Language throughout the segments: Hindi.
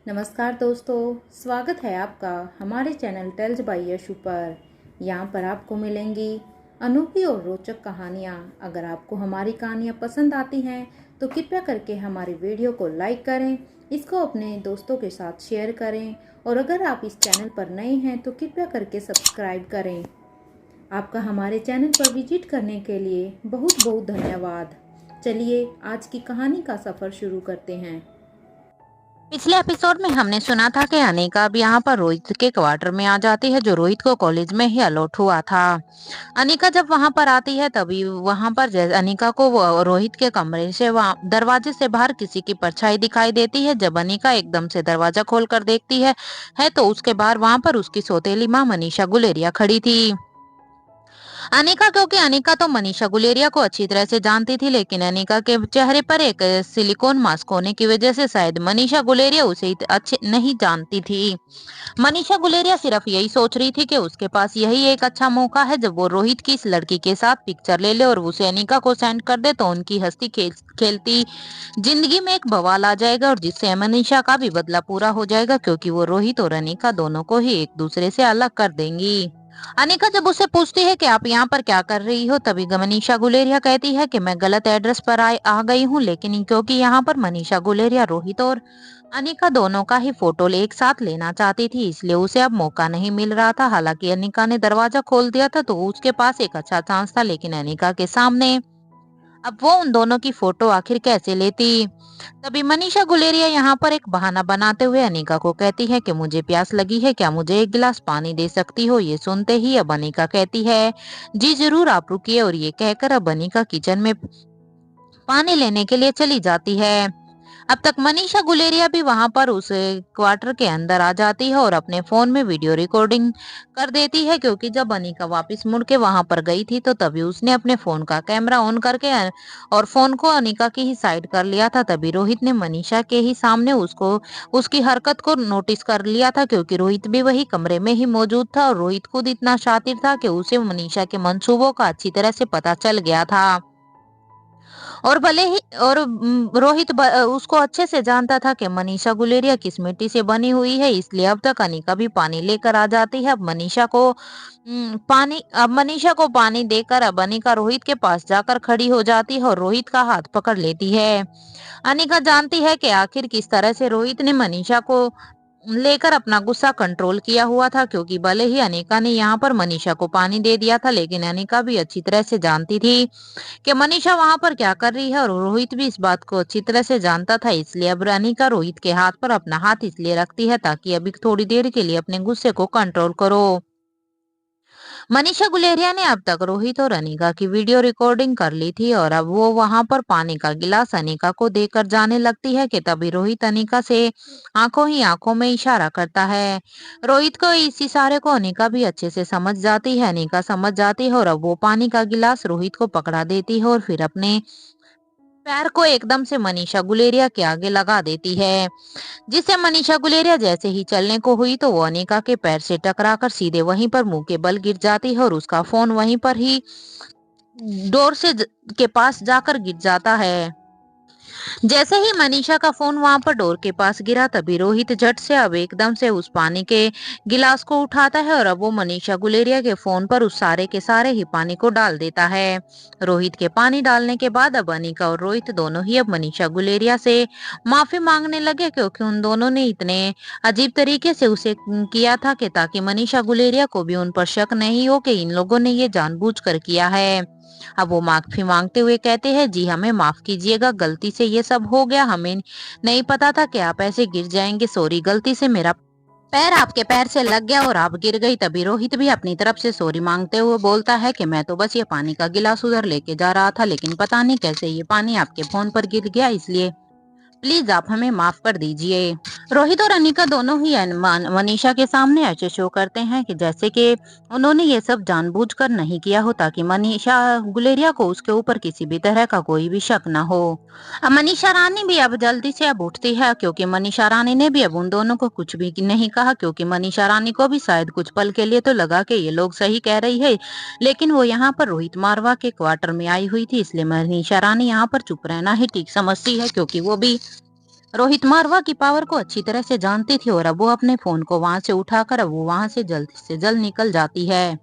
नमस्कार दोस्तों, स्वागत है आपका हमारे चैनल टेल्स बाय यशु पर। यहाँ पर आपको मिलेंगी अनोखी और रोचक कहानियाँ। अगर आपको हमारी कहानियाँ पसंद आती हैं तो कृपया करके हमारी वीडियो को लाइक करें, इसको अपने दोस्तों के साथ शेयर करें और अगर आप इस चैनल पर नए हैं तो कृपया करके सब्सक्राइब करें। आपका हमारे चैनल पर विजिट करने के लिए बहुत बहुत धन्यवाद। चलिए आज की कहानी का सफ़र शुरू करते हैं। पिछले एपिसोड में हमने सुना था कि अनिका अब यहाँ पर रोहित के क्वार्टर में आ जाती है, जो रोहित को कॉलेज में ही अलॉट हुआ था। अनिका जब वहां पर आती है तभी वहां पर अनिका को रोहित के कमरे से दरवाजे से बाहर किसी की परछाई दिखाई देती है। जब अनिका एकदम से दरवाजा खोलकर देखती है तो उसके बाहर वहां पर उसकी सौतेली माँ मनीषा गुलेरिया खड़ी थी। अनिका, क्योंकि अनिका तो मनीषा गुलेरिया को अच्छी तरह से जानती थी, लेकिन अनिका के चेहरे पर एक सिलिकॉन मास्क होने की वजह से शायद मनीषा गुलेरिया उसे अच्छे नहीं जानती थी। मनीषा गुलेरिया सिर्फ यही सोच रही थी कि उसके पास यही एक अच्छा मौका है, जब वो रोहित की इस लड़की के साथ पिक्चर ले ले और उसे अनिका को सेंड कर दे तो उनकी हंसती खेलती जिंदगी में एक बवाल आ जाएगा और जिससे मनीषा का भी बदला पूरा हो जाएगा, क्योंकि वो रोहित और अनिका दोनों को ही एक दूसरे से अलग कर देंगी। अनिका जब उससे पूछती है कि आप यहाँ पर क्या कर रही हो, तभी मनीषा गुलेरिया कहती है कि मैं गलत एड्रेस पर आ गई हूँ, लेकिन क्योंकि यहाँ पर मनीषा गुलेरिया रोहित और अनिका दोनों का ही फोटो एक साथ लेना चाहती थी, इसलिए उसे अब मौका नहीं मिल रहा था। हालांकि अनिका ने दरवाजा खोल दिया था तो उसके पास एक अच्छा चांस था, लेकिन अनिका के सामने अब वो उन दोनों की फोटो आखिर कैसे लेती। तभी मनीषा गुलेरिया यहाँ पर एक बहाना बनाते हुए अनिका को कहती है कि मुझे प्यास लगी है, क्या मुझे एक गिलास पानी दे सकती हो। ये सुनते ही अब अनिका कहती है जी जरूर, आप रुकिए, और ये कहकर अब अनिका किचन में पानी लेने के लिए चली जाती है। अब तक मनीषा गुलेरिया भी वहां पर उस क्वार्टर के अंदर आ जाती है और अपने फोन में वीडियो रिकॉर्डिंग कर देती है, क्योंकि जब अनिका वापस मुड़ के वहां पर गई थी तो तभी उसने अपने फोन का कैमरा ऑन करके और फोन को अनिका की ही साइड कर लिया था। तभी रोहित ने मनीषा के ही सामने उसको उसकी हरकत को नोटिस कर लिया था, क्योंकि रोहित भी वही कमरे में ही मौजूद था और रोहित खुद इतना शातिर था कि उसे मनीषा के मंसूबों का अच्छी तरह से पता चल गया था। और भले ही और रोहित उसको अच्छे से जानता था कि मनीषा गुलेरिया किस मिट्टी से बनी हुई है, इसलिए अब तक अनिका भी पानी लेकर आ जाती है। अब मनीषा को पानी देकर अब अनिका रोहित के पास जाकर खड़ी हो जाती है और रोहित का हाथ पकड़ लेती है। अनिका जानती है कि आखिर किस तरह से रोहित ने मनीषा को लेकर अपना गुस्सा कंट्रोल किया हुआ था, क्योंकि भले ही अनिका ने यहाँ पर मनीषा को पानी दे दिया था, लेकिन अनिका भी अच्छी तरह से जानती थी कि मनीषा वहां पर क्या कर रही है और रोहित भी इस बात को अच्छी तरह से जानता था। इसलिए अब अनिका रोहित के हाथ पर अपना हाथ इसलिए रखती है ताकि अभी थोड़ी देर के लिए अपने गुस्से को कंट्रोल करो। मनीषा गुलेरिया ने अब तक रोहित और अनिका की वीडियो रिकॉर्डिंग कर ली थी और अब वो वहां पर पानी का गिलास अनिका को देकर जाने लगती है कि तभी रोहित अनिका से आंखों ही आंखों में इशारा करता है। रोहित को इस इशारे को अनिका भी अच्छे से समझ जाती है। अनिका समझ जाती है और अब वो पानी का गिलास रोहित को पकड़ा देती है और फिर अपने पैर को एकदम से मनीषा गुलेरिया के आगे लगा देती है, जिससे मनीषा गुलेरिया जैसे ही चलने को हुई तो वो अनिका के पैर से टकराकर सीधे वहीं पर मुंह के बल गिर जाती है और उसका फोन वहीं पर ही डोर के पास जाकर गिर जाता है। जैसे ही मनीषा का फोन वहां पर डोर के पास गिरा तभी रोहित झट से अब एकदम से उस पानी के गिलास को उठाता है और अब वो मनीषा गुलेरिया के फोन पर उस सारे के सारे ही पानी को डाल देता है। रोहित के पानी डालने के बाद अब अनिका और रोहित दोनों ही अब मनीषा गुलेरिया से माफी मांगने लगे, क्योंकि उन दोनों ने इतने अजीब तरीके से उसे किया था कि ताकि मनीषा गुलेरिया को भी उन पर शक नहीं हो कि इन लोगों ने ये जानबूझकर किया है। अब वो माफी मांगते हुए कहते हैं जी हमें माफ कीजिएगा, गलती से ये सब हो गया, हमें नहीं पता था कि आप ऐसे गिर जाएंगे, सॉरी, गलती से मेरा पैर आपके पैर से लग गया और आप गिर गई। तभी रोहित भी अपनी तरफ से सॉरी मांगते हुए बोलता है कि मैं तो बस ये पानी का गिलास उधर लेके जा रहा था, लेकिन पता नहीं कैसे ये पानी आपके फोन पर गिर गया, इसलिए प्लीज आप हमें माफ कर दीजिए। रोहित और अनिका दोनों ही मनीषा के सामने ऐसे शो करते हैं कि जैसे कि उन्होंने ये सब जानबूझकर नहीं किया हो, ताकि मनीषा गुलेरिया को उसके ऊपर किसी भी तरह का कोई भी शक न हो। अब मनीषा रानी भी अब जल्दी से अब उठती है, क्योंकि मनीषा रानी ने भी अब उन दोनों को कुछ भी नहीं कहा, क्योंकि मनीषा रानी को भी शायद कुछ पल के लिए तो लगा कि ये लोग सही कह रही है, लेकिन वो यहाँ पर रोहित मारवा के क्वार्टर में आई हुई थी, इसलिए मनीषा रानी यहाँ पर चुप रहना ही ठीक समझती है, क्योंकि वो भी रोहित मारवा की पावर को अच्छी तरह से जानती थी और अब वो अपने फोन को वहां से उठाकर अब वो वहां से जल्द निकल जाती है।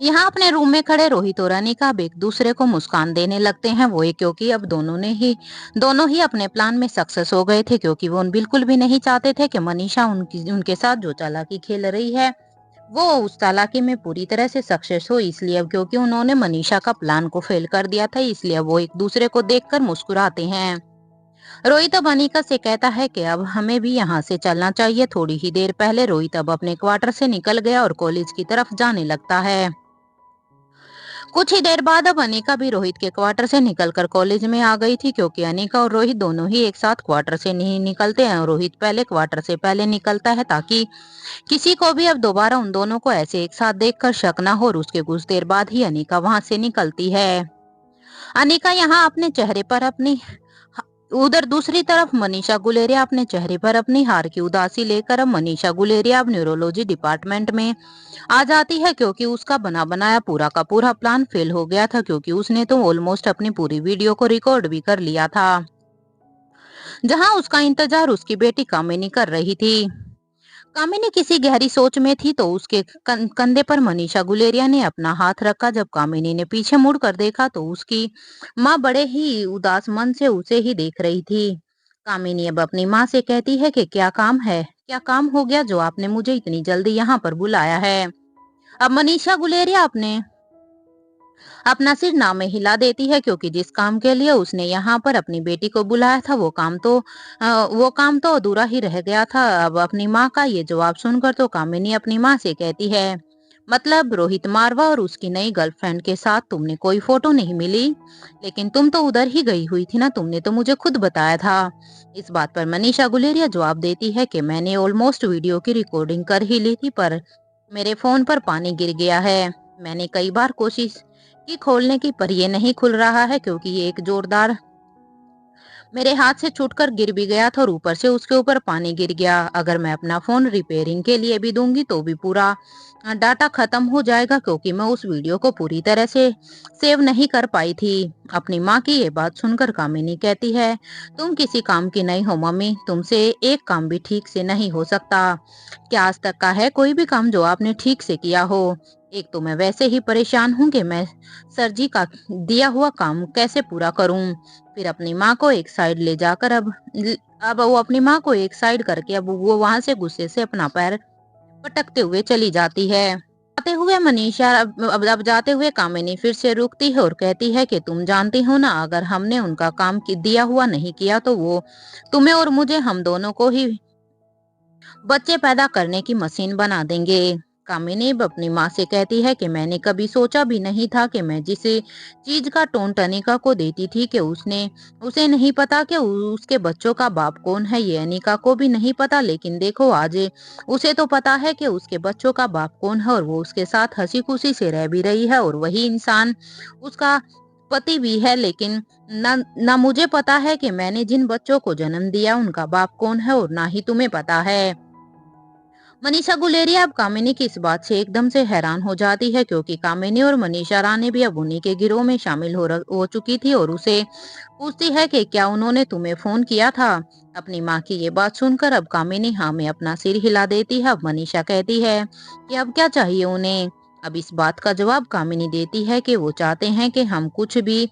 यहाँ अपने रूम में खड़े रोहित और अनिका अब एक दूसरे को मुस्कान देने लगते हैं। वो क्योंकि अब दोनों ही अपने प्लान में सक्सेस हो गए थे, क्योंकि वो बिल्कुल भी नहीं चाहते थे कि मनीषा उनके साथ जो चालाकी खेल रही है वो उस चालाकी में पूरी तरह से सक्सेस हो। इसलिए अब क्योंकि उन्होंने मनीषा का प्लान को फेल कर दिया था, इसलिए अब वो एक दूसरे को देखकर मुस्कुराते हैं। रोहित अब अनिका से कहता है कि अब हमें भी यहाँ से चलना चाहिए। थोड़ी ही देर पहले रोहित अब अपने क्वार्टर से निकल गया और कॉलेज की तरफ जाने लगता है। कुछ ही देर बाद अब अनिका भी रोहित के क्वार्टर से निकलकर कॉलेज में आ गई थी, क्योंकि अनिका और रोहित दोनों ही एक साथ क्वार्टर से नहीं निकलते हैं। रोहित पहले क्वार्टर से पहले निकलता है ताकि किसी को भी अब दोबारा उन दोनों को ऐसे एक साथ देखकर शक ना हो। और उसके कुछ देर बाद ही अनिका वहां से निकलती है। अनिका यहाँ अपने चेहरे पर अपनी उधर दूसरी तरफ मनीषा गुलेरिया अपने चेहरे पर अपनी हार की उदासी लेकर अब मनीषा गुलेरिया अब न्यूरोलॉजी डिपार्टमेंट में आ जाती है, क्योंकि उसका बना बनाया पूरा का पूरा प्लान फेल हो गया था, क्योंकि उसने तो ऑलमोस्ट अपनी पूरी वीडियो को रिकॉर्ड भी कर लिया था, जहां उसका इंतजार उसकी बेटी कामिनी कर रही थी। कामिनी किसी गहरी सोच में थी तो उसके कंधे पर मनीषा गुलेरिया ने अपना हाथ रखा। जब कामिनी ने पीछे मुड़कर देखा तो उसकी माँ बड़े ही उदास मन से उसे ही देख रही थी। कामिनी अब अपनी माँ से कहती है कि क्या काम हो गया जो आपने मुझे इतनी जल्दी यहाँ पर बुलाया है। अब मनीषा गुलेरिया अपने अपना सिर ना में हिला देती है, क्योंकि जिस काम के लिए उसने यहाँ पर अपनी बेटी को बुलाया था वो काम तो अधूरा ही रह गया था। अब अपनी माँ का ये जवाब सुनकर तो कामिनी अपनी माँ से कहती है, मतलब रोहित मारवा और उसकी नई गर्लफ्रेंड के साथ तुमने कोई फोटो नहीं मिली? लेकिन तुम तो उधर ही गई हुई थी ना, तुमने तो मुझे खुद बताया था। इस बात पर मनीषा गुलेरिया जवाब देती है कि मैंने ऑलमोस्ट वीडियो की रिकॉर्डिंग कर ही ली थी, पर मेरे फोन पर पानी गिर गया है। मैंने कई बार कोशिश की खोलने की, पर ये नहीं खुल रहा है, क्योंकि ये एक जोरदार मेरे हाथ से छूटकर गिर भी गया था और ऊपर से उसके ऊपर पानी गिर गया। अगर मैं अपना फोन रिपेयरिंग के लिए भी दूंगी तो भी पूरा डाटा खत्म हो जाएगा, क्योंकि मैं उस वीडियो को पूरी तरह से सेव नहीं कर पाई थी। अपनी माँ की ये बात सुनकर कामिनी कहती है, तुम किसी काम की नहीं हो मम्मी, तुमसे एक काम भी ठीक से नहीं हो सकता। क्या आज तक का है कोई भी काम जो आपने ठीक से किया हो? एक तो मैं वैसे ही परेशान हूँ कि मैं सर जी का दिया हुआ काम कैसे पूरा करूं। फिर अपनी माँ को एक साइड ले जाकर अब वो अपनी माँ को एक साइड करके अब वो वहां से गुस्से से अपना पैर पटकते हुए चली जाती है। जाते हुए मनीषा अब जाते हुए कामिनी फिर से रुकती है और कहती है कि तुम जानती हो ना, अगर हमने उनका काम दिया हुआ नहीं किया तो वो तुम्हें और मुझे, हम दोनों को ही बच्चे पैदा करने की मशीन बना देंगे। कामिनी अपनी माँ से कहती है कि मैंने कभी सोचा भी नहीं था कि मैं जिस चीज का टोन अनिका को देती थी कि उसे नहीं पता कि उसके बच्चों का बाप कौन है। ये अनिका को भी नहीं पता, लेकिन देखो आज उसे तो पता है कि उसके बच्चों का बाप कौन है, और वो उसके साथ हंसी खुशी से रह भी रही है, और वही इंसान उसका पति भी है। लेकिन ना मुझे पता है कि मैंने जिन बच्चों को जन्म दिया उनका बाप कौन है, और ना ही तुम्हें पता है। मनीषा गुलेरिया अब कामिनी की इस बात से एकदम से हैरान हो जाती है, क्योंकि कामिनी और मनीषा रानी भी अब उन्हीं के गिरोह में शामिल हो चुकी थी, और उसे पूछती है कि क्या उन्होंने तुम्हें फोन किया था। अपनी माँ की ये बात सुनकर अब कामिनी हाँ में अपना सिर हिला देती है। अब मनीषा कहती है कि अब क्या चाहिए उन्हें। अब इस बात का जवाब कामिनी देती है कि वो चाहते हैं कि हम कुछ भी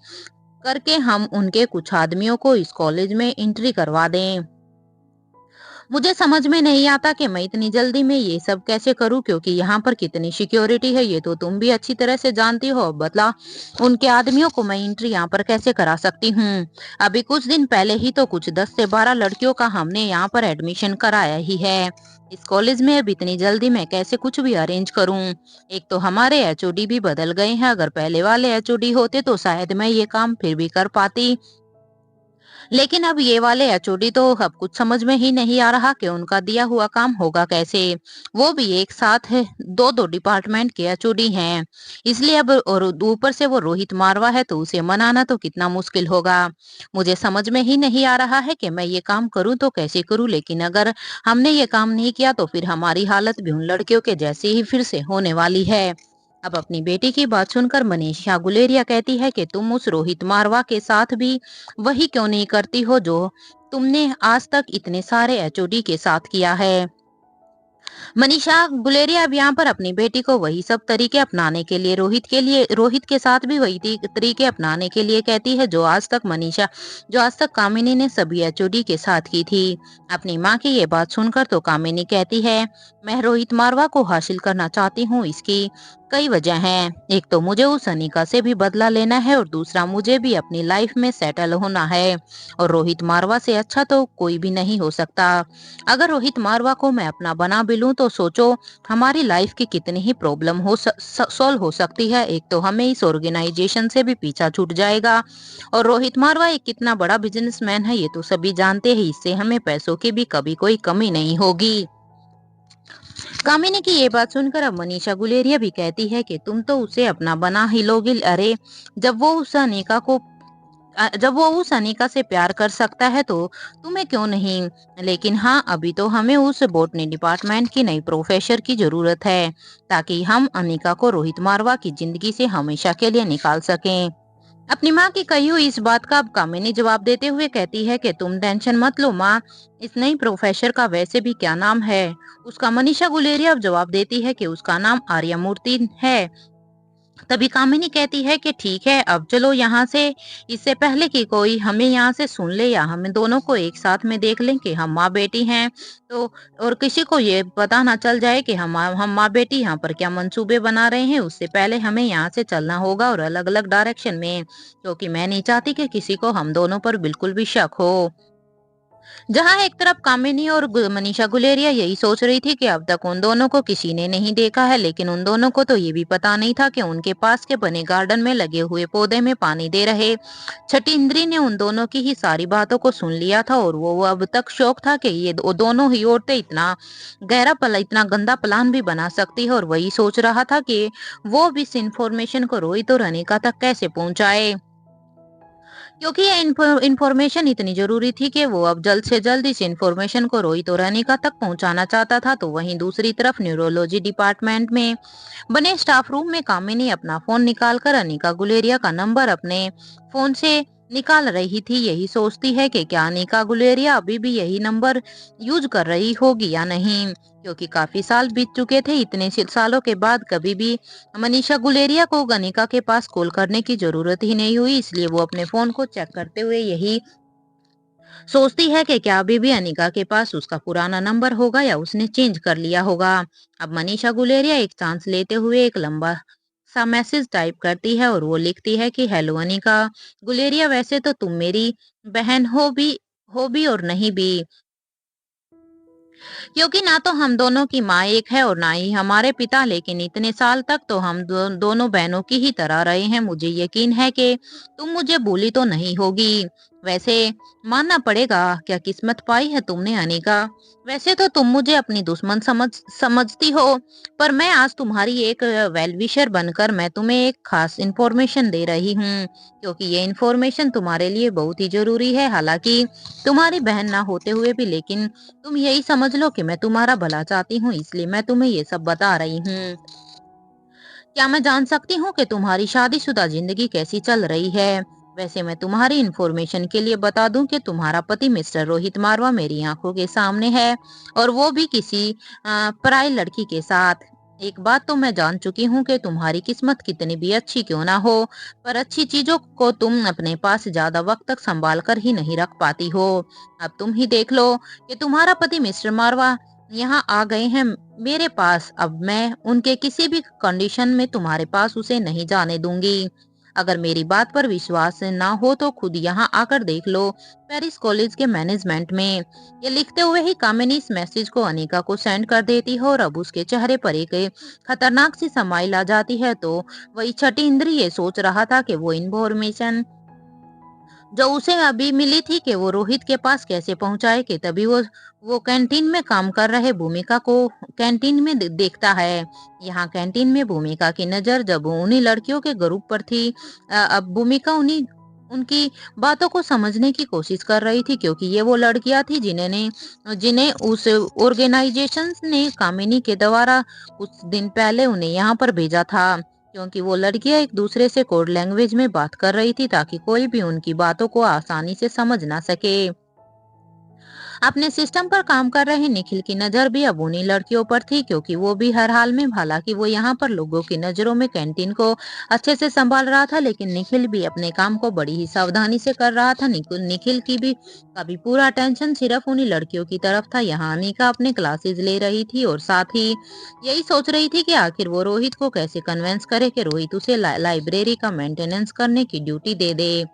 करके हम उनके कुछ आदमियों को इस कॉलेज में एंट्री करवा दें। मुझे समझ में नहीं आता कि मैं इतनी जल्दी में ये सब कैसे करूं, क्योंकि यहाँ पर कितनी सिक्योरिटी है ये तो तुम भी अच्छी तरह से जानती हो। बदला उनके आदमियों को मैं एंट्री यहाँ पर कैसे करा सकती हूँ? अभी कुछ दिन पहले ही तो कुछ 10 से 12 लड़कियों का हमने यहाँ पर एडमिशन कराया ही है। इस कॉलेज में अब इतनी जल्दी मैं कैसे कुछ भी अरेंज करूं? एक तो हमारे एचओडी भी बदल गए हैं, अगर पहले वाले एचओडी होते तो शायद मैं ये काम फिर भी कर पाती, लेकिन अब ये वाले एचओडी तो अब कुछ समझ में ही नहीं आ रहा कि उनका दिया हुआ काम होगा कैसे। वो भी एक साथ है, दो दो डिपार्टमेंट के एचओडी हैं, इसलिए अब और ऊपर से वो रोहित मारवा है तो उसे मनाना तो कितना मुश्किल होगा। मुझे समझ में ही नहीं आ रहा है कि मैं ये काम करूं तो कैसे करूं, लेकिन अगर हमने ये काम नहीं किया तो फिर हमारी हालत भी उन लड़कियों के जैसे ही फिर से होने वाली है। अब अपनी बेटी की बात सुनकर मनीषा गुलेरिया कहती है कि तुम उस रोहित मारवा के साथ भी वही क्यों नहीं करती हो जो तुमने आज तक इतने सारे एचओडी के साथ किया है। मनीषा गुलेरिया अब यहाँ पर अपनी बेटी को वही सब तरीके अपनाने के लिए रोहित के साथ भी वही तरीके अपनाने के लिए कहती है जो आज तक कामिनी ने सभी एचओडी के साथ की थी। अपनी माँ की ये बात सुनकर तो कामिनी कहती है, मैं रोहित मारवा को हासिल करना चाहती हूँ, इसकी कई वजह हैं। एक तो मुझे उस अनिका से भी बदला लेना है और दूसरा मुझे भी अपनी लाइफ में सेटल होना है और रोहित मारवा से अच्छा तो कोई भी नहीं हो सकता। अगर रोहित मारवा को मैं अपना बना भी लूं तो सोचो हमारी लाइफ की कितनी ही प्रॉब्लम सॉल्व हो सकती है। एक तो हमें इस ऑर्गेनाइजेशन से भी पीछा छूट जाएगा और रोहित मारवा एक कितना बड़ा बिजनेसमैन है ये तो सभी जानते हैं, इससे हमें पैसों की भी कभी कोई कमी नहीं होगी। कामिनी की ये बात सुनकर अब मनीषा गुलेरिया भी कहती है कि तुम तो उसे अपना बना ही लोगे। अरे जब वो उस अनिका को जब वो उस अनिका से प्यार कर सकता है तो तुम्हें क्यों नहीं। लेकिन हाँ, अभी तो हमें उस बॉटनी डिपार्टमेंट की नई प्रोफेसर की जरूरत है ताकि हम अनिका को रोहित मारवा की जिंदगी से हमेशा के लिए निकाल सकें। अपनी माँ की कही हुई इस बात का अब कामिनी जवाब देते हुए कहती है कि तुम टेंशन मत लो माँ, इस नई प्रोफेसर का वैसे भी क्या नाम है उसका। मनीषा गुलेरिया अब जवाब देती है कि उसका नाम आर्यमूर्ति है। तभी कामिनी कहती है कि ठीक है, अब चलो यहाँ से, इससे पहले कि कोई हमें यहाँ से सुन ले या हम दोनों को एक साथ में देख लें कि हम माँ बेटी हैं तो, और किसी को ये पता ना चल जाए कि हम माँ बेटी यहाँ पर क्या मंसूबे बना रहे हैं, उससे पहले हमें यहाँ से चलना होगा और अलग अलग डायरेक्शन में, क्योंकि मैं नहीं चाहती कि किसी को हम दोनों पर बिल्कुल भी शक हो। जहां एक तरफ कामिनी और मनीषा गुलेरिया यही सोच रही थी कि अब तक उन दोनों को किसी ने नहीं देखा है, लेकिन उन दोनों को तो ये भी पता नहीं था कि उनके पास के बने गार्डन में लगे हुए पौधे में पानी दे रहे छठी इंद्री ने उन दोनों की ही सारी बातों को सुन लिया था और वो अब तक शौक था कि ये दोनों ही औरतें इतना गंदा प्लान भी बना सकती है, और वही सोच रहा था कि वो भी इस इंफॉर्मेशन को रोहित और अनिका तक कैसे पहुंचाए, क्योंकि ये इंफॉर्मेशन इतनी जरूरी थी कि वो अब जल्द से जल्द इस इंफॉर्मेशन को रोहित और अनिका तक पहुंचाना चाहता था। तो वहीं दूसरी तरफ न्यूरोलॉजी डिपार्टमेंट में बने स्टाफ रूम में कामिनी अपना फोन निकालकर अनिका गुलेरिया का नंबर अपने फोन से निकाल रही थी। यही सोचती है कि क्या अनिका गुलेरिया अभी भी यही नंबर यूज कर रही होगी या नहीं, क्योंकि काफी साल बीत चुके थे। इतने सालों के बाद कभी भी मनीषा गुलेरिया को गनिका के पास कॉल करने की जरूरत ही नहीं हुई, इसलिए वो अपने फोन को चेक करते हुए यही सोचती है कि क्या अभी भी अनिका के पास उसका पुराना नंबर होगा या उसने चेंज कर लिया होगा। अब मनीषा गुलेरिया एक चांस लेते हुए एक लंबा सा मैसेज टाइप करती है और वो लिखती है कि हेलो अनिका गुलेरिया, वैसे तो तुम मेरी बहन हो भी और नहीं भी, क्योंकि ना तो हम दोनों की माँ एक है और ना ही हमारे पिता, लेकिन इतने साल तक तो हम दोनों बहनों की ही तरह रहे हैं। मुझे यकीन है कि तुम मुझे भूली तो नहीं होगी। वैसे मानना पड़ेगा, क्या किस्मत पाई है तुमने अनिका। वैसे तो तुम मुझे अपनी दुश्मन समझती हो, पर मैं आज तुम्हारी एक वेल विशर बनकर मैं तुम्हें एक खास इंफॉर्मेशन दे रही हूँ, क्योंकि ये इंफॉर्मेशन तुम्हारे लिए बहुत ही जरूरी है। हालांकि तुम्हारी बहन ना होते हुए भी, लेकिन तुम यही समझ लो कि मैं तुम्हारा भला चाहती हूँ, इसलिए मैं तुम्हें ये सब बता रही हूँ। क्या मैं जान सकती हूँ कि तुम्हारी शादीशुदा जिंदगी कैसी चल रही है। वैसे मैं तुम्हारी इंफॉर्मेशन के लिए बता दूं कि तुम्हारा पति मिस्टर रोहित मारवा मेरी आंखों के सामने है, और वो भी किसी पराई लड़की के साथ। एक बात तो मैं जान चुकी हूँ कि तुम्हारी किस्मत कितनी भी अच्छी क्यों ना हो, पर अच्छी चीजों को तुम अपने पास ज्यादा वक्त तक संभाल कर ही नहीं रख पाती हो। अब तुम ही देख लो कि तुम्हारा पति मिस्टर मारवा यहाँ आ गए हैं मेरे पास। अब मैं उनके किसी भी कंडीशन में तुम्हारे पास उसे नहीं जाने दूंगी। अगर मेरी बात पर विश्वास ना हो तो खुद यहाँ आकर देख लो पेरिस कॉलेज के मैनेजमेंट में। ये लिखते हुए ही कामिनी इस मैसेज को अनिका को सेंड कर देती है और अब उसके चेहरे पर एक खतरनाक सी समाइल आ जाती है। तो वही छठी इंद्री ये सोच रहा था कि वो इन्फॉर्मेशन जो उसे अभी मिली थी कि वो रोहित के पास कैसे पहुंचाए, कि तभी वो कैंटीन में काम कर रहे भूमिका को कैंटीन में देखता है। यहाँ कैंटीन में भूमिका की नजर जब उन्हीं लड़कियों के ग्रुप पर थी। अब भूमिका उन्हीं उनकी बातों को समझने की कोशिश कर रही थी, क्योंकि ये वो लड़कियां थी जिन्हें उस ऑर्गेनाइजेशन ने कामिनी के द्वारा कुछ दिन पहले उन्हें यहाँ पर भेजा था। क्योंकि वो लड़कियां एक दूसरे से कोड लैंग्वेज में बात कर रही थी ताकि कोई भी उनकी बातों को आसानी से समझ ना सके। अपने सिस्टम पर काम कर रहे निखिल की नजर भी अब उन्हीं लड़कियों पर थी, क्योंकि वो भी हर हाल में, हालांकि वो यहाँ पर लोगों की नजरों में कैंटीन को अच्छे से संभाल रहा था, लेकिन निखिल भी अपने काम को बड़ी ही सावधानी से कर रहा था। निखिल की भी कभी पूरा अटेंशन सिर्फ उन्हीं लड़कियों की तरफ था। यहाँ अनिका अपने क्लासेस ले रही थी और साथ ही यही सोच रही थी कि आखिर वो रोहित को कैसे कन्विंस करे कि रोहित उसे लाइब्रेरी का मेंटेनेंस करने की ड्यूटी दे दे,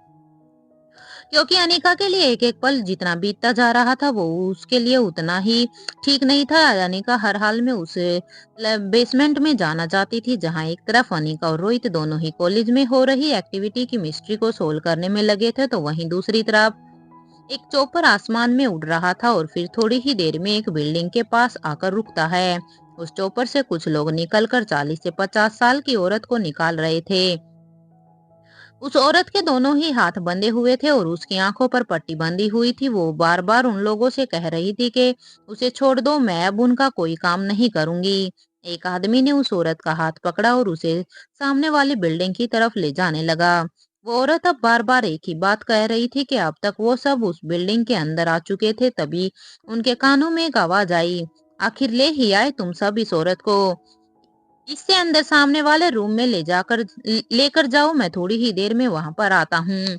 क्योंकि अनिका के लिए एक एक पल जितना बीतता जा रहा था वो उसके लिए उतना ही ठीक नहीं था। अनिका हर हाल में उसे बेसमेंट में जाना चाहती थी, जहां एक तरफ अनिका और रोहित दोनों ही कॉलेज में हो रही एक्टिविटी की मिस्ट्री को सोल्व करने में लगे थे, तो वहीं दूसरी तरफ एक चॉपर आसमान में उड़ रहा था और फिर थोड़ी ही देर में एक बिल्डिंग के पास आकर रुकता है। उस चॉपर से कुछ लोग निकलकर 40 से 50 साल की औरत को निकाल रहे थे। उस औरत के दोनों ही हाथ बंधे हुए थे और उसकी आंखों पर पट्टी बंधी हुई थी। वो बार बार उन लोगों से कह रही थी कि उसे छोड़ दो, मैं अब उनका कोई काम नहीं करूंगी। एक आदमी ने उस औरत का हाथ पकड़ा और उसे सामने वाली बिल्डिंग की तरफ ले जाने लगा। वो औरत अब बार बार एक ही बात कह रही थी कि अब तक वो सब उस बिल्डिंग के अंदर आ चुके थे। तभी उनके कानों में एक आवाज आई, आखिर ले ही आए तुम सब इस औरत को। इससे अंदर सामने वाले रूम में लेकर जाओ, मैं थोड़ी ही देर में वहां पर आता हूँ।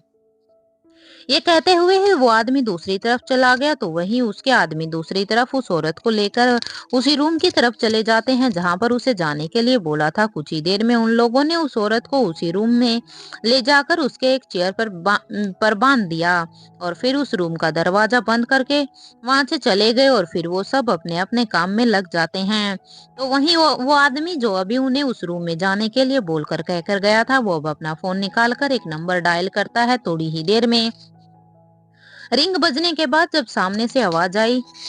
ये कहते हुए ही वो आदमी दूसरी तरफ चला गया, तो वहीं उसके आदमी दूसरी तरफ उस औरत को लेकर उसी रूम की तरफ चले जाते हैं जहां पर उसे जाने के लिए बोला था। कुछ ही देर में उन लोगों ने उस औरत को उसी रूम में ले जाकर उसके एक चेयर पर बांध दिया और फिर उस रूम का दरवाजा बंद करके वहां से चले गए और फिर वो सब अपने अपने काम में लग जाते हैं। तो वहीं वो आदमी जो अभी उन्हें उस रूम में जाने के लिए बोलकर कहकर गया था, वो अब अपना फोन निकाल कर एक नंबर डायल करता है। थोड़ी ही देर में रिंग बजने के बाद जब सामने से आवाज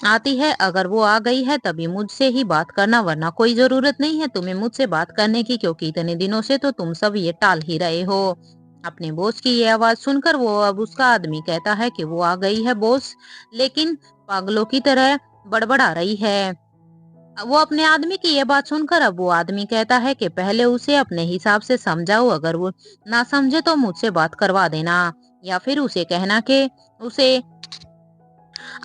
आती है, अगर वो आ गई है तभी मुझसे ही बात करना, वरना कोई जरूरत नहीं है तुम्हें मुझसे बात करने की, क्योंकि इतने दिनों से तो तुम सब ये टाल ही रहे हो। अपने बॉस की ये आवाज सुनकर वो अब उसका आदमी कहता है कि वो आ गई है बॉस, लेकिन पागलों की तरह बड़बड़ा रही है। वो अपने आदमी की ये बात सुनकर अब वो आदमी कहता है कि पहले उसे अपने हिसाब से समझाओ, अगर वो ना समझे तो मुझसे बात करवा देना, या फिर उसे कहना कि उसे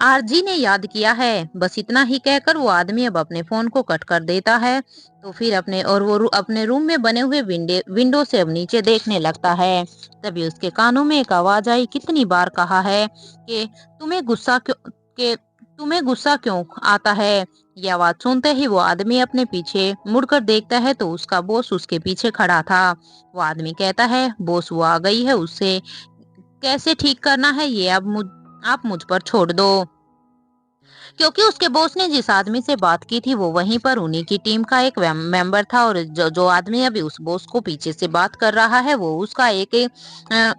आरजी ने याद किया है। बस इतना ही कहकर वो आदमी अब अपने फोन को कट कर देता है। तो फिर अपने रूम में बने हुए विंडो से अब नीचे देखने लगता है। तभी उसके कानों में एक आवाज आई, कितनी बार कहा है कि तुम्हें गुस्सा क्यों कि तुम्हें गुस्सा क्यों आता है। ये आवाज सुनते ही वो आदमी अपने पीछे मुड़कर देखता है, तो उसका बॉस उसके पीछे खड़ा था। वो आदमी कहता है, बॉस वो आ गई है, उससे कैसे ठीक करना है ये अब आप मुझ पर छोड़ दो, क्योंकि उसके बॉस ने जिस आदमी से बात की थी वो वहीं पर उन्हीं की टीम का एक मेंबर था, और जो आदमी अभी उस बॉस को पीछे से बात कर रहा है वो उसका एक अ,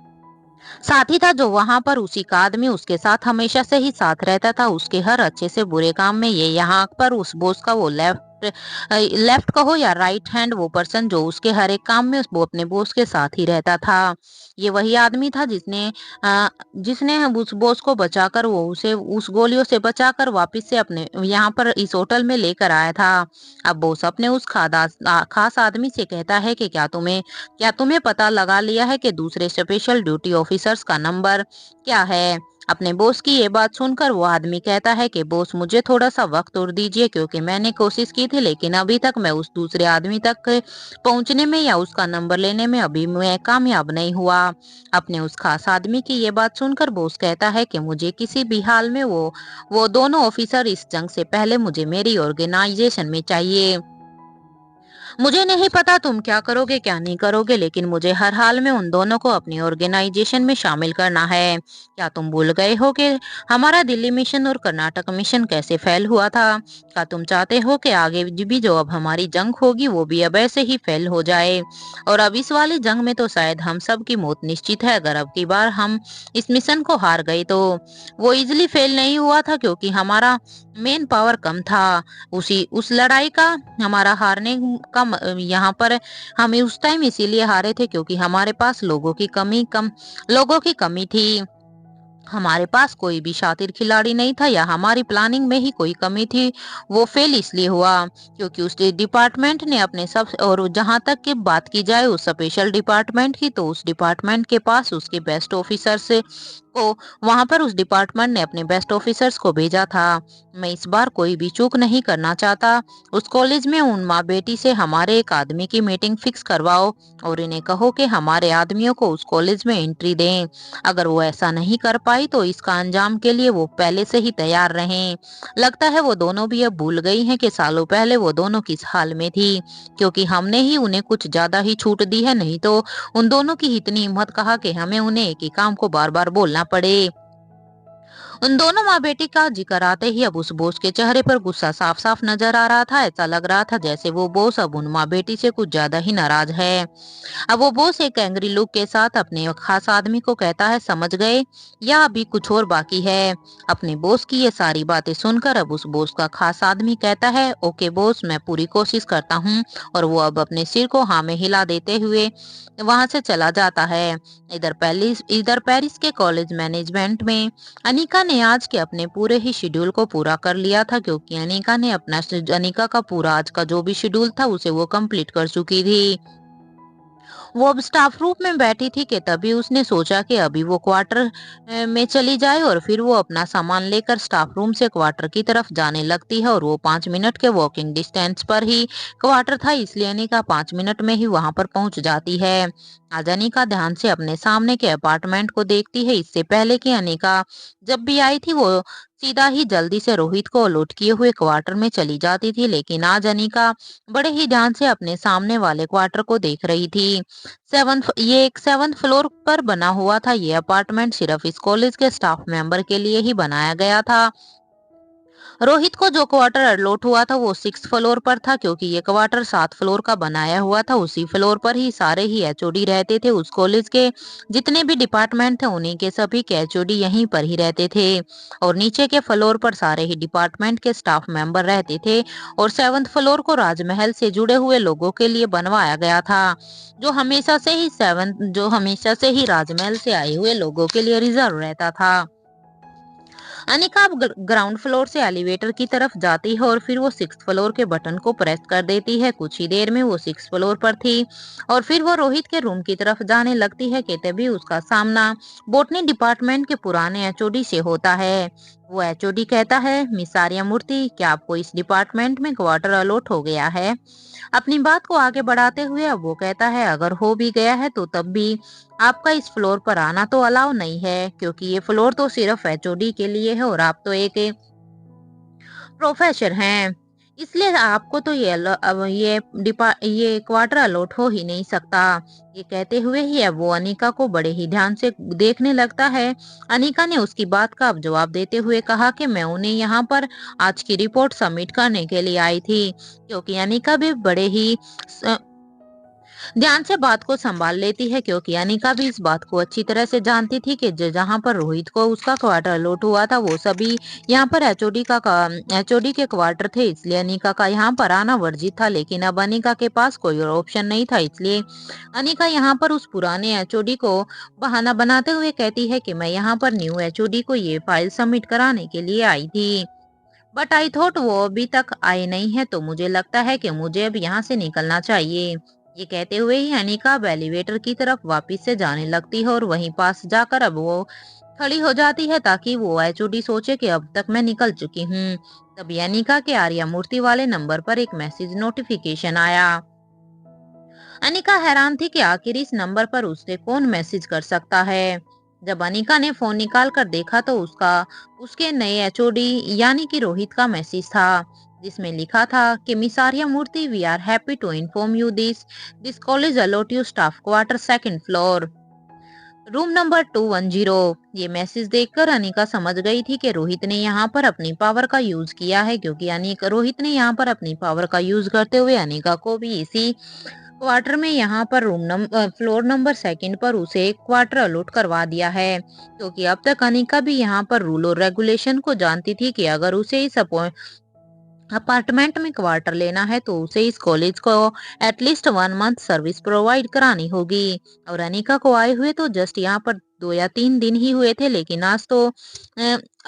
साथी था, जो वहां पर उसी का आदमी उसके साथ हमेशा से ही साथ रहता था। उसके हर अच्छे से बुरे काम में ये यहाँ पर उस बॉस का वो लेफ्ट कहो या राइट हैंड, वो पर्सन जो उसके हर एक काम में वो अपने बॉस के साथ ही रहता था। ये वही आदमी था जिसने उस बॉस को बचाकर, वो उसे उस गोलियों से बचाकर वापस से अपने यहाँ पर इस होटल में लेकर आया था। अब बॉस अपने उस खास आदमी से कहता है कि क्या तुम्हें पता लगा लिया है कि दूसरे स्पेशल ड्यूटी ऑफिसर्स का नंबर क्या है। अपने बॉस की ये बात सुनकर वो आदमी कहता है कि बॉस मुझे थोड़ा सा वक्त और दीजिए, क्योंकि मैंने कोशिश की थी लेकिन अभी तक मैं उस दूसरे आदमी तक पहुंचने में या उसका नंबर लेने में अभी मैं कामयाब नहीं हुआ। अपने उस खास आदमी की ये बात सुनकर बॉस कहता है कि मुझे किसी भी हाल में वो दोनों ऑफिसर इस जंग से पहले मुझे मेरी ऑर्गेनाइजेशन में चाहिए। मुझे नहीं पता तुम क्या करोगे क्या नहीं करोगे, लेकिन मुझे हर हाल में उन दोनों को अपनी ऑर्गेनाइजेशन में शामिल करना है। क्या तुम भूल गए हो कि हमारा दिल्ली मिशन और कर्नाटक मिशन कैसे फेल हुआ था। क्या तुम चाहते हो कि आगे भी जो अब हमारी जंग होगी वो भी अब ऐसे ही फेल हो जाए। और अब इस वाली जंग में तो शायद हम सब की मौत निश्चित है। अगर अब की बार हम इस मिशन को हार गए तो वो इजिली फेल नहीं हुआ था, क्योंकि हमारा मेन पावर कम था। उस लड़ाई का हमारा हारने का यहाँ पर हम उस टाइम इसीलिए हारे थे क्योंकि हमारे पास लोगों की कमी थी। हमारे पास कोई भी शातिर खिलाड़ी नहीं था या हमारी प्लानिंग में ही कोई कमी थी। वो फेल इसलिए हुआ क्योंकि उस डिपार्टमेंट ने अपने सब, और जहां तक की बात की जाए उस स्पेशल डिपार्टमेंट की, तो उस डिपार्टमेंट के पास उसके बेस्ट ऑफिसर से को वहां पर उस डिपार्टमेंट ने अपने बेस्ट ऑफिसर्स को भेजा था। मैं इस बार कोई भी चूक नहीं करना चाहता। उस कॉलेज में उन माँ बेटी से हमारे एक आदमी की मीटिंग फिक्स करवाओ और इन्हें कहो कि हमारे आदमियों को उस कॉलेज में एंट्री दें। अगर वो ऐसा नहीं कर पाई तो इसका अंजाम के लिए वो पहले से ही तैयार रहें। लगता है वो दोनों भी अब भूल गई हैं कि सालों पहले वो दोनों किस हाल में थी, क्योंकि हमने ही उन्हें कुछ ज्यादा ही छूट दी है। नहीं तो उन दोनों की इतनी हिम्मत कहा कि हमें उन्हें एक ही काम को बार बार बोलना पड़े। उन दोनों माँ बेटी का जिक्र आते ही अब उस बोस के चेहरे पर गुस्सा साफ साफ नजर आ रहा था। ऐसा लग रहा था जैसे वो बोस अब उन माँ बेटी से कुछ ज्यादा ही नाराज है। अब वो बॉस एक एंग्री लुक के साथ अपने खास आदमी को कहता है, समझ गए या अभी कुछ और बाकी है? अपने बॉस की ये सारी बातें सुनकर अब उस बॉस का खास आदमी कहता है, ओके बॉस, मैं पूरी कोशिश करता हूँ। और वो अब अपने सिर को हाँ में हिला देते हुए वहां से चला जाता है। इधर पेरिस के कॉलेज मैनेजमेंट में अनिका ने आज के अपने पूरे ही शेड्यूल को पूरा कर लिया था, क्योंकि अनिका का पूरा आज का जो भी शेड्यूल था उसे वो कंप्लीट कर चुकी थी। वो अब स्टाफ रूम में बैठी थी कि तभी उसने सोचा कि अभी वो क्वार्टर में चली जाए और फिर वो अपना सामान लेकर स्टाफ रूम से क्वार्टर की तरफ जाने लगती है। और वो 5 मिनट के वॉकिंग डिस्टेंस पर ही क्वार्टर था, इसलिए अनिका 5 मिनट में ही वहां पर पहुंच जाती है। आज अनिका ध्यान से अपने सामने के अपार्टमेंट को देखती है। इससे पहले कि अनिका जब भी आई थी वो सीधा ही जल्दी से रोहित को अलॉट किए हुए क्वार्टर में चली जाती थी, लेकिन आज अनिका बड़े ही ध्यान से अपने सामने वाले क्वार्टर को देख रही थी। ये एक 7th फ्लोर पर बना हुआ था। ये अपार्टमेंट सिर्फ इस कॉलेज के स्टाफ मेंबर के लिए ही बनाया गया था। रोहित को जो क्वार्टर अलॉट हुआ था वो 6th फ्लोर पर था, क्योंकि ये क्वार्टर 7 फ्लोर का बनाया हुआ था। उसी फ्लोर पर ही सारे ही एचओडी रहते थे। उस कॉलेज के जितने भी डिपार्टमेंट थे उन्हीं के सभी के एचओडी यहीं पर ही रहते थे। और नीचे के फ्लोर पर सारे ही डिपार्टमेंट के स्टाफ मेंबर रहते थे। और 7th फ्लोर को राजमहल से जुड़े हुए लोगों के लिए बनवाया गया था, जो हमेशा से ही राजमहल से आए हुए लोगों के लिए रिजर्व रहता था। अनिका अब ग्राउंड फ्लोर से एलिवेटर की तरफ जाती है और फिर वो 6th फ्लोर के बटन को प्रेस कर देती है। कुछ ही देर में वो 6th फ्लोर पर थी और फिर वो रोहित के रूम की तरफ जाने लगती है कि तभी उसका सामना बोटनी डिपार्टमेंट के पुराने एचओडी से होता है। वो एचओडी कहता है, मिस आर्या मूर्ति, क्या आपको इस डिपार्टमेंट में क्वार्टर अलॉट हो गया है? अपनी बात को आगे बढ़ाते हुए अब वो कहता है, अगर हो भी गया है तो तब भी आपका इस फ्लोर पर आना तो अलाउ नहीं है, क्योंकि ये फ्लोर तो सिर्फ एचओडी के लिए है और आप तो एक प्रोफेसर हैं। इसलिए आपको तो ये क्वार्टर अलॉट हो ही नहीं सकता। ये कहते हुए ही अब वो अनिका को बड़े ही ध्यान से देखने लगता है। अनिका ने उसकी बात का अब जवाब देते हुए कहा कि मैं उन्हें यहाँ पर आज की रिपोर्ट सबमिट करने के लिए आई थी, क्योंकि अनिका भी बड़े ही ध्यान से बात को संभाल लेती है, क्योंकि अनिका भी इस बात को अच्छी तरह से जानती थी कि जहां पर रोहित को उसका क्वार्टर अलॉट हुआ था वो सभी यहाँ पर एचओडी के क्वार्टर थे। इसलिए अनिका का यहाँ पर आना वर्जित था, लेकिन अब अनिका के पास कोई और ऑप्शन नहीं था। इसलिए अनिका यहाँ पर उस पुराने एचओडी को बहाना बनाते हुए कहती है कि मैं यहाँ पर न्यू एचओडी को ये फाइल सबमिट कराने के लिए आई थी, बट आई थॉट वो अभी तक आए नहीं है, तो मुझे लगता है कि मुझे अब यहाँ से निकलना चाहिए। ये कहते हुए ही अनिका अब एलिवेटर की तरफ वापस से जाने लगती है और वहीं पास जाकर अब वो खड़ी हो जाती है ताकि वो एचओडी सोचे कि अब तक मैं निकल चुकी हूँ। तभी अनिका के आर्या मूर्ति वाले नंबर पर एक मैसेज नोटिफिकेशन आया। अनिका हैरान थी कि आखिर इस नंबर पर उससे कौन मैसेज कर सकता है। जब अनिका ने फोन निकाल कर देखा तो उसके नए एचओडी यानी कि रोहित का मैसेज था, जिसमें लिखा था कि miss Arya Murthy, we are happy to inform you this college allot you staff quarter 2nd floor, room number 210। ये मैसेज देखकर अनिका समझ गई थी कि रोहित ने यहाँ पर अपनी पावर का यूज किया है, क्योंकि रोहित ने यहाँ पर अपनी पावर का यूज करते हुए अनिका को भी इसी क्वार्टर में यहाँ पर फ्लोर नंबर 2nd पर उसे एक क्वार्टर अलॉट करवा दिया है। क्योंकि अब तक अनिका भी यहाँ पर रूल और रेगुलेशन को जानती थी कि अगर उसे इस अपार्टमेंट में क्वार्टर लेना है तो उसे इस कॉलेज को एटलीस्ट 1 मंथ सर्विस प्रोवाइड करानी होगी। और अनिका को आए हुए तो जस्ट यहाँ पर 2 या 3 दिन ही हुए थे, लेकिन आज तो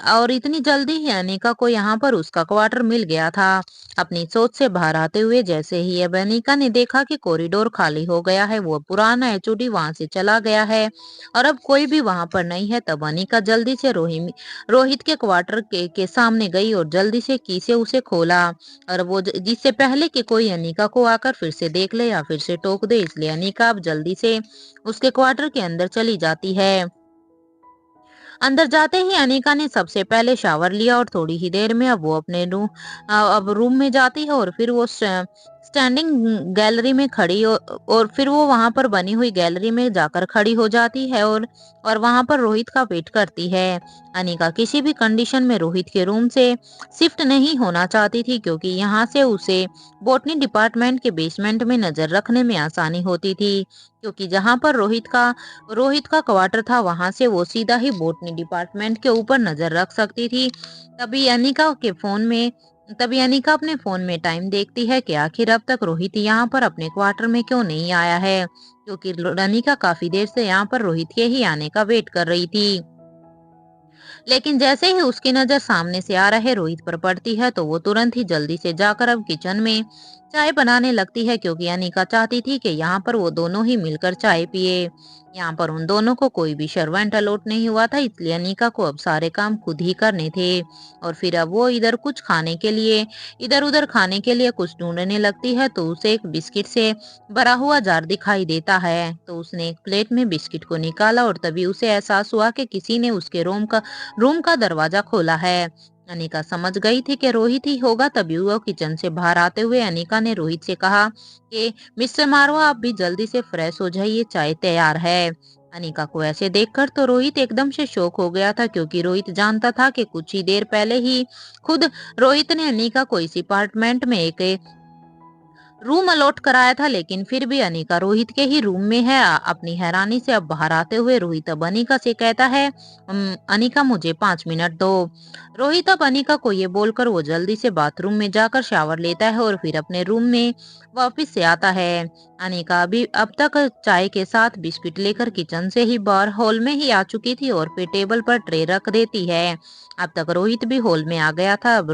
और इतनी जल्दी ही अनिका को यहाँ पर उसका क्वार्टर मिल गया था। अपनी सोच से बाहर आते हुए जैसे ही अब अनिका ने देखा कि कॉरिडोर खाली हो गया है, वो पुराना एचओडी वहां से चला गया है और अब कोई भी वहां पर नहीं है, तब अनिका जल्दी से रोहित के क्वार्टर के सामने गई और जल्दी से की से उसे खोला। और वो जिससे पहले कि कोई अनिका को आकर फिर से देख ले या फिर से टोक दे, इसलिए अनिका अब जल्दी से उसके क्वार्टर के अंदर चली जाती है। अंदर जाते ही अनिका ने सबसे पहले शावर लिया और थोड़ी ही देर में अब वो अपने अब रूम में जाती है और फिर वो स्टैंडिंग गैलरी में खड़ी और फिर वो वहां पर बनी हुई गैलरी में जाकर खड़ी हो जाती है और वहां पर रोहित का वेट करती है। अनिका किसी भी कंडीशन में रोहित के रूम से शिफ्ट नहीं होना चाहती थी, क्योंकि यहाँ से उसे बॉटनी डिपार्टमेंट के बेसमेंट में नजर रखने में आसानी होती थी, क्योंकि जहां पर रोहित का क्वार्टर था वहां से वो सीधा ही बॉटनी डिपार्टमेंट के ऊपर नजर रख सकती थी। तभी अनिका अपने फोन में टाइम देखती है कि आखिर अब तक रोहित यहाँ पर अपने क्वार्टर में क्यों नहीं आया है, क्योंकि अनिका काफी देर से यहाँ पर रोहित के ही आने का वेट कर रही थी। लेकिन जैसे ही उसकी नजर सामने से आ रहे रोहित पर पड़ती है तो वो तुरंत ही जल्दी से जाकर अब किचन में चाय बनाने लगती है, क्योंकि अनिका चाहती थी कि यहाँ पर वो दोनों ही मिलकर चाय पिए। यहाँ पर उन दोनों को कोई भी सर्वेंट अलॉट नहीं हुआ था, इसलिए अनिका को अब सारे काम खुद ही करने थे। और फिर अब वो इधर उधर खाने के लिए कुछ ढूंढने लगती है, तो उसे एक बिस्किट से भरा हुआ जार दिखाई देता है। तो उसने एक प्लेट में बिस्किट को निकाला और तभी उसे एहसास हुआ कि किसी ने उसके रूम का दरवाजा खोला है। अनिका समझ गई थी कि रोहित ही होगा, तभी वो किचन से बाहर आते हुए अनिका ने रोहित से कहा कि मिस्टर मारवा, आप भी जल्दी से फ्रेश हो जाइए, चाय तैयार है। अनिका को ऐसे देखकर तो रोहित एकदम से शॉक हो गया था, क्योंकि रोहित जानता था कि कुछ ही देर पहले ही खुद रोहित ने अनिका को इस अपार्टमेंट में एक रूम अलॉट कराया था, लेकिन फिर भी अनिका रोहित के ही रूम में है। अपनी हैरानी से अब बाहर आते हुए रोहित अब अनिका से कहता है, अनिका मुझे 5 मिनट दो। रोहित अब अनिका को ये बोलकर वो जल्दी से बाथरूम में जाकर शावर लेता है और फिर अपने रूम में वापस से आता है। अनिका अभी अब तक चाय के साथ बिस्किट लेकर किचन से ही बाहर हॉल में ही आ चुकी थी और फिर टेबल पर ट्रे रख देती है। अब तक रोहित भी हॉल में आ गया था। अब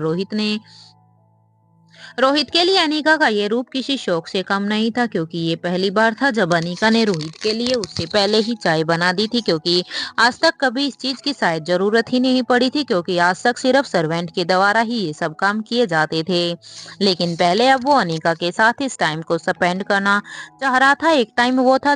रोहित के लिए अनिका का ये रूप किसी शौक से कम नहीं था, क्योंकि ये पहली बार था जब अनिका ने रोहित के लिए उससे पहले ही चाय बना दी थी, क्योंकि आज तक कभी इस चीज की शायद जरूरत ही नहीं पड़ी थी, क्योंकि आज तक सिर्फ सर्वेंट के द्वारा ही ये सब काम किए जाते थे। लेकिन पहले अब वो अनिका के साथ इस टाइम को स्पेंड करना चाह रहा था। एक टाइम वो था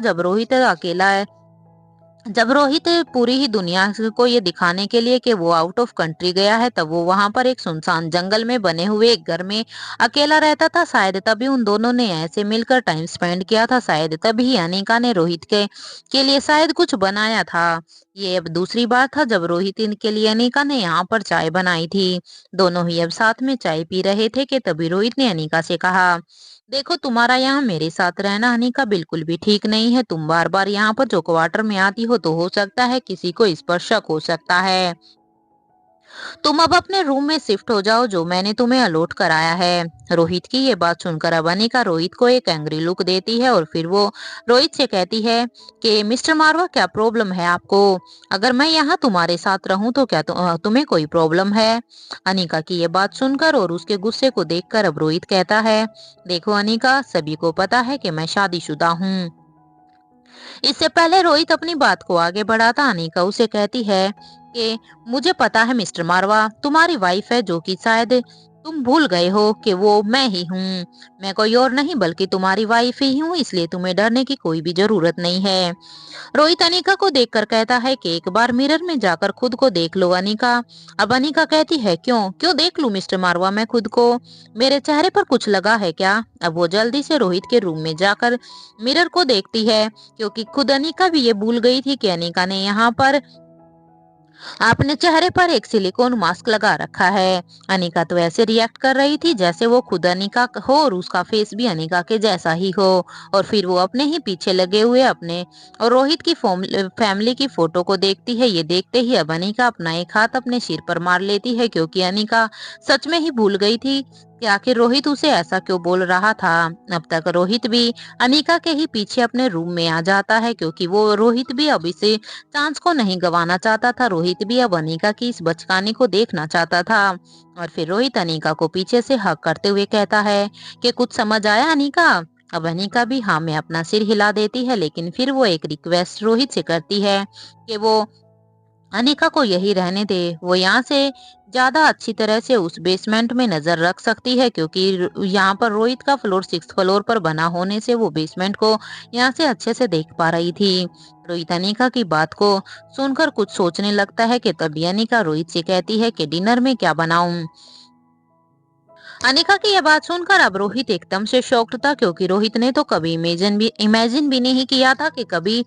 जब रोहित पूरी ही दुनिया को ये दिखाने के लिए कि वो आउट ऑफ कंट्री गया है, तब वो वहां पर एक सुनसान जंगल में बने हुए एक घर में अकेला रहता था। शायद तभी उन दोनों ने ऐसे मिलकर टाइम स्पेंड किया था। शायद तभी अनिका ने रोहित के लिए शायद कुछ बनाया था। ये अब दूसरी बार था जब के लिए अनिका ने यहाँ पर चाय बनाई थी। दोनों ही अब साथ में चाय पी रहे थे कि तभी रोहित ने अनिका से कहा, देखो, तुम्हारा यहाँ मेरे साथ रहना अनिका बिल्कुल भी ठीक नहीं है। तुम बार बार यहाँ पर जो क्वार्टर में आती हो तो हो सकता है किसी को इस पर शक हो सकता है। तुम अब अपने रूम में शिफ्ट हो जाओ, जो मैंने तुम्हें अलॉट कराया है। रोहित की ये बात सुनकर अब अनिका रोहित को एक एंग्री लुक देती है और फिर वो रोहित से कहती है कि मिस्टर मारवा, क्या प्रॉब्लम है आपको? अगर मैं यहाँ तुम्हारे साथ रहूं तो क्या तुम्हें कोई प्रॉब्लम है? अनिका की ये बात सुनकर और उसके गुस्से को देखकर अब रोहित कहता है, देखो अनिका, सभी को पता है कि मैं शादीशुदा हूँ। इससे पहले रोहित अपनी बात को आगे बढ़ाता अनिका उसे कहती है कि मुझे पता है मिस्टर मारवा, तुम्हारी वाइफ है, जो कि शायद तुम भूल गए हो कि वो मैं ही हूँ। मैं कोई और नहीं बल्कि तुम्हारी वाइफ ही हूँ, इसलिए तुम्हें डरने की कोई भी जरूरत नहीं है। रोहित अनिका को देखकर कहता है कि एक बार मिरर में जाकर खुद को देख लो अनिका। अब अनिका कहती है, क्यों क्यों देख लूं मिस्टर मारवा मैं खुद को? मेरे चेहरे पर कुछ लगा है क्या? अब वो जल्दी से रोहित के रूम में जाकर मिरर को देखती है, क्योंकि खुद अनिका भी ये भूल गई थी कि अनिका ने यहाँ पर अपने चेहरे पर एक सिलिकॉन मास्क लगा रखा है। अनिका तो ऐसे रिएक्ट कर रही थी जैसे वो खुद अनिका हो और उसका फेस भी अनिका के जैसा ही हो। और फिर वो अपने ही पीछे लगे हुए अपने और रोहित की फैमिली की फोटो को देखती है। ये देखते ही अब अनिका अपना एक हाथ अपने सिर पर मार लेती है, क्योंकि अनिका सच में ही भूल गई थी कि आखिर रोहित उसे ऐसा क्यों बोल रहा था। अब तक रोहित भी अनिका के ही पीछे अपने रूम में आ जाता है, क्योंकि वो रोहित भी अब इसे चांस को नहीं गंवाना चाहता था। रोहित भी अब अनिका की इस बचकाने को देखना चाहता था। और फिर रोहित अनिका को पीछे से हक करते हुए कहता है कि कुछ समझ आया अनिका। अब अनिका भी हाँ में अपना सिर हिला देती है, लेकिन फिर वो एक रिक्वेस्ट रोहित से करती है कि वो अनिका को यही रहने दे। वो यहाँ से ज्यादा अच्छी तरह से उस बेसमेंट में नजर रख सकती है, क्योंकि यहाँ पर रोहित का फ्लोर 6th फ्लोर पर बना होने से वो बेसमेंट को यहाँ से अच्छे से देख पा रही थी। रोहित अनिका की बात को सुनकर कुछ सोचने लगता है कि तभी अनिका रोहित से कहती है कि डिनर में क्या बनाऊं। अनिका की यह बात सुनकर अब रोहित एकदम से शॉक्ड था, क्योंकि रोहित ने तो कभी इमेजिन भी नहीं किया था कि कभी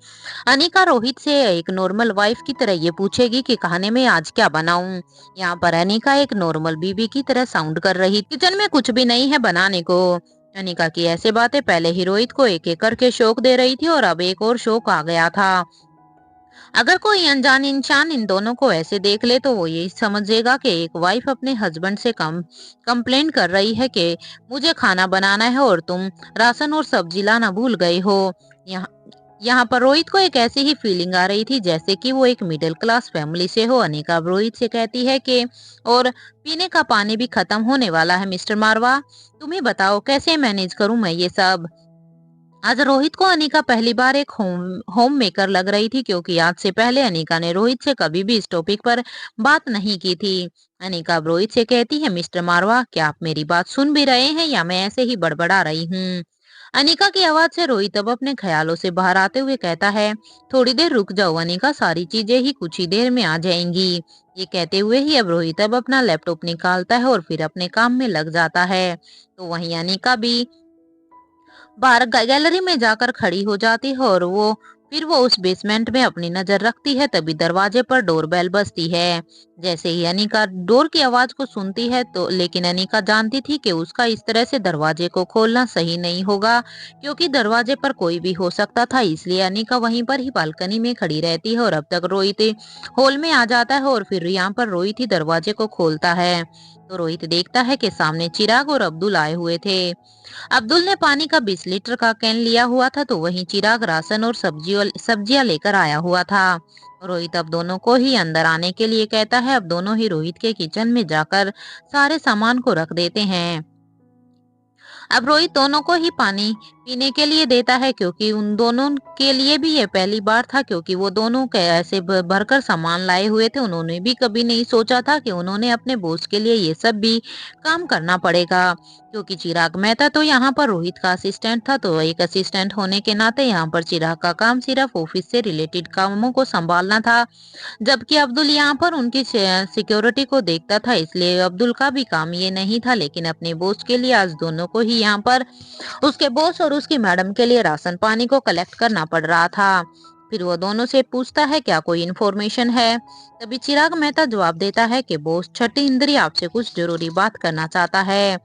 अनिका रोहित से एक नॉर्मल वाइफ की तरह ये पूछेगी कि खाने में आज क्या बनाऊं। यहाँ पर अनिका एक नॉर्मल बीबी की तरह साउंड कर रही, किचन में कुछ भी नहीं है बनाने को। अनिका की ऐसे बातें पहले ही रोहित को एक एक करके शौक दे रही थी, और अब एक और शौक आ गया था। अगर कोई अनजान इंसान इन दोनों को ऐसे देख ले तो वो यही समझेगा कि एक वाइफ अपने हस्बैंड से कंप्लेंट कर रही है कि मुझे खाना बनाना है और तुम राशन और सब्जी लाना भूल गए हो। यहाँ यहाँ पर रोहित को एक ऐसी ही फीलिंग आ रही थी जैसे कि वो एक मिडिल क्लास फैमिली से हो। अनिका अब रोहित से कहती है कि और पीने का पानी भी खत्म होने वाला है मिस्टर मारवा, तुम ही बताओ कैसे मैनेज करूं मैं ये सब। आज रोहित को अनिका पहली बार एक होम मेकर लग रही थी, क्योंकि आज से पहले अनिका ने रोहित से कभी भी इस टॉपिक पर बात नहीं की थी। अनिका अब रोहित से कहती है मिस्टर मारवा, क्या आप मेरी बात सुन भी रहे हैं या मैं ऐसे ही बड़बड़ा रही हूँ। अनिका की आवाज से रोहित अब अपने ख्यालों से बाहर आते हुए कहता है थोड़ी देर रुक जाओ अनिका, सारी चीजें ही कुछ ही देर में आ जाएंगी। ये कहते हुए ही अब रोहित अब अपना लैपटॉप निकालता है और फिर अपने काम में लग जाता है। तो वहीं अनिका भी बाहर गैलरी में जाकर खड़ी हो जाती है, और फिर वो उस बेसमेंट में अपनी नजर रखती है। तभी दरवाजे पर डोरबेल बजती है। जैसे ही अनिका डोर की आवाज को सुनती है तो लेकिन अनिका जानती थी कि उसका इस तरह से दरवाजे को खोलना सही नहीं होगा, क्योंकि दरवाजे पर कोई भी हो सकता था। इसलिए अनिका वहीं पर ही बालकनी में खड़ी रहती है, और अब तक रोहित हॉल में आ जाता है और फिर यहाँ पर रोहित ही दरवाजे को खोलता है। तो रोहित देखता है कि सामने चिराग और अब्दुल आए हुए थे। अब्दुल ने पानी का 20 लीटर का कैन लिया हुआ था, तो वहीं चिराग राशन और सब्जियां लेकर आया हुआ था। रोहित अब दोनों को ही अंदर आने के लिए कहता है। अब दोनों ही रोहित के किचन में जाकर सारे सामान को रख देते हैं। अब रोहित दोनों को ही पानी पीने के लिए देता है, क्योंकि उन दोनों के लिए भी ये पहली बार था, क्योंकि वो दोनों ऐसे भरकर सामान लाए हुए थे। उन्होंने भी कभी नहीं सोचा था कि उन्होंने अपने बॉस के लिए ये सब भी काम करना पड़ेगा, क्योंकि चिराग मेहता तो यहाँ पर रोहित का असिस्टेंट था। तो एक असिस्टेंट होने के नाते यहाँ पर चिराग का काम सिर्फ ऑफिस से रिलेटेड कामों को संभालना था, जबकि अब्दुल यहाँ पर उनकी सिक्योरिटी को देखता था। इसलिए अब्दुल का भी काम ये नहीं था, लेकिन अपने बॉस के लिए आज दोनों को ही यहाँ पर उसके बॉस और उसकी मैडम के लिए राशन पानी को कलेक्ट करना पड़ रहा था। फिर वो दोनों से पूछता है क्या कोई इन्फॉर्मेशन है। तभी चिराग मेहता जवाब देता है कि बॉस छठी इंद्री आपसे कुछ जरूरी बात करना चाहता है।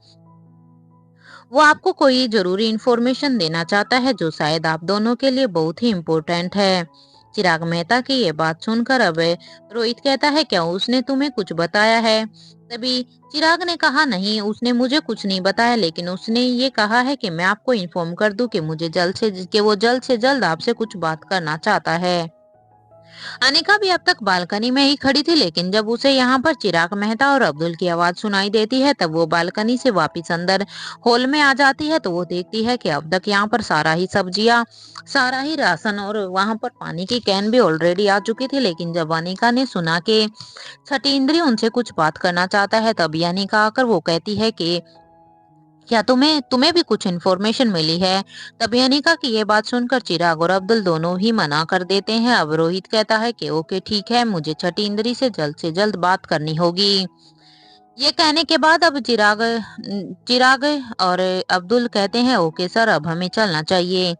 वो आपको कोई जरूरी इन्फॉर्मेशन देना चाहता है जो शायद आप दोनों के लिए बहुत ही इम्पोर्टेंट है। चिराग मेहता की ये बात सुनकर अब रोहित कहता है क्या उसने तुम्हें कुछ बताया है। तभी चिराग ने कहा नहीं, उसने मुझे कुछ नहीं बताया, लेकिन उसने ये कहा है कि मैं आपको इन्फॉर्म कर दूं कि वो जल्द से जल्द आपसे कुछ बात करना चाहता है। अनिका भी अब तक बालकनी में ही खड़ी थी, लेकिन जब उसे यहाँ पर चिराग मेहता और अब्दुल की आवाज सुनाई देती है तब वो बालकनी से वापस अंदर हॉल में आ जाती है। तो वो देखती है कि अब तक यहाँ पर सारा ही सब्जियां, सारा ही राशन और वहां पर पानी की कैन भी ऑलरेडी आ चुकी थी। लेकिन जब अनिका ने सुना कि छठी इंद्री उनसे कुछ बात करना चाहता है, तभी अनिका आकर वो कहती है कि क्या तुम्हें तुम्हें भी कुछ इन्फॉर्मेशन मिली है। तभी अनिका की ये बात सुनकर चिराग और अब्दुल दोनों ही मना कर देते हैं। अब रोहित कहता है कि ओके ठीक है, मुझे छठी इंद्री से जल्द बात करनी होगी। ये कहने के बाद अब चिराग और अब्दुल कहते हैं ओके सर, अब हमें चलना चाहिए।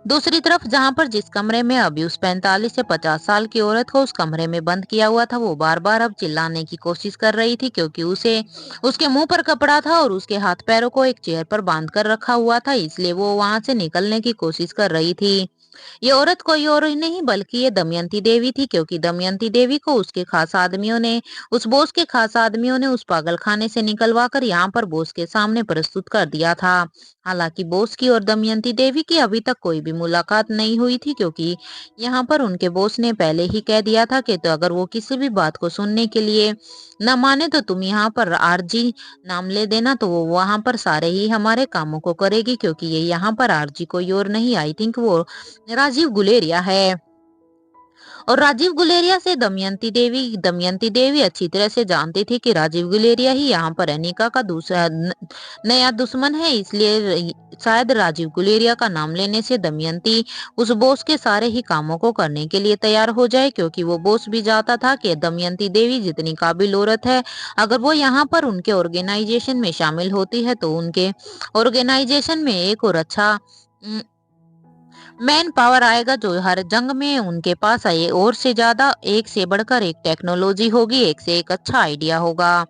दूसरी तरफ जहां पर जिस कमरे में अभी उस 45 से 50 साल की औरत को उस कमरे में बंद किया हुआ था, वो बार बार अब चिल्लाने की कोशिश कर रही थी, क्योंकि उसे उसके मुंह पर कपड़ा था और उसके हाथ पैरों को एक चेयर पर बांध कर रखा हुआ था। इसलिए वो वहां से निकलने की कोशिश कर रही थी। ये औरत कोई और ही नहीं बल्कि ये दमयंती देवी थी, क्योंकि दमयंती देवी को उसके खास आदमियों ने उस बोस के खास आदमियों ने उस पागलखाने से निकलवा कर यहाँ पर बोस के सामने प्रस्तुत कर दिया था। हालांकि बोस की और दमयंती देवी की अभी तक कोई भी मुलाकात नहीं हुई थी, क्योंकि यहाँ पर उनके बोस ने पहले ही कह दिया था कि तो अगर वो किसी भी बात को सुनने के लिए न माने तो तुम यहाँ पर आरजी नाम ले देना, तो वो वहां पर सारे ही हमारे कामों को करेगी, क्योंकि ये यहाँ पर आरजी कोई और नहीं, आई थिंक वो राजीव गुलेरिया है। और राजीव गुलेरिया से दमयंती देवी अच्छी तरह से जानती थी कि राजीव गुलेरिया ही यहाँ पर अनिका का दूसरा नया दुश्मन है, इसलिए शायद राजीव गुलेरिया का नाम लेने से दमयंती उस बोस के सारे ही कामों को करने के लिए तैयार हो जाए, क्योंकि वो बोस भी चाहता था कि दमयंती देवी जितनी काबिल औरत है, अगर वो यहाँ पर उनके ऑर्गेनाइजेशन में शामिल होती है तो उनके ऑर्गेनाइजेशन में एक और अच्छा मैन पावर आएगा, जो हर जंग में उनके पास आए और से ज्यादा एक से बढ़कर एक टेक्नोलॉजी होगी, एक से एक अच्छा आइडिया होगा,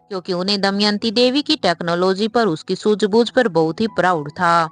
क्योंकि उन्हें दमयंती देवी की टेक्नोलॉजी पर उसकी सूझबूझ पर बहुत ही प्राउड था।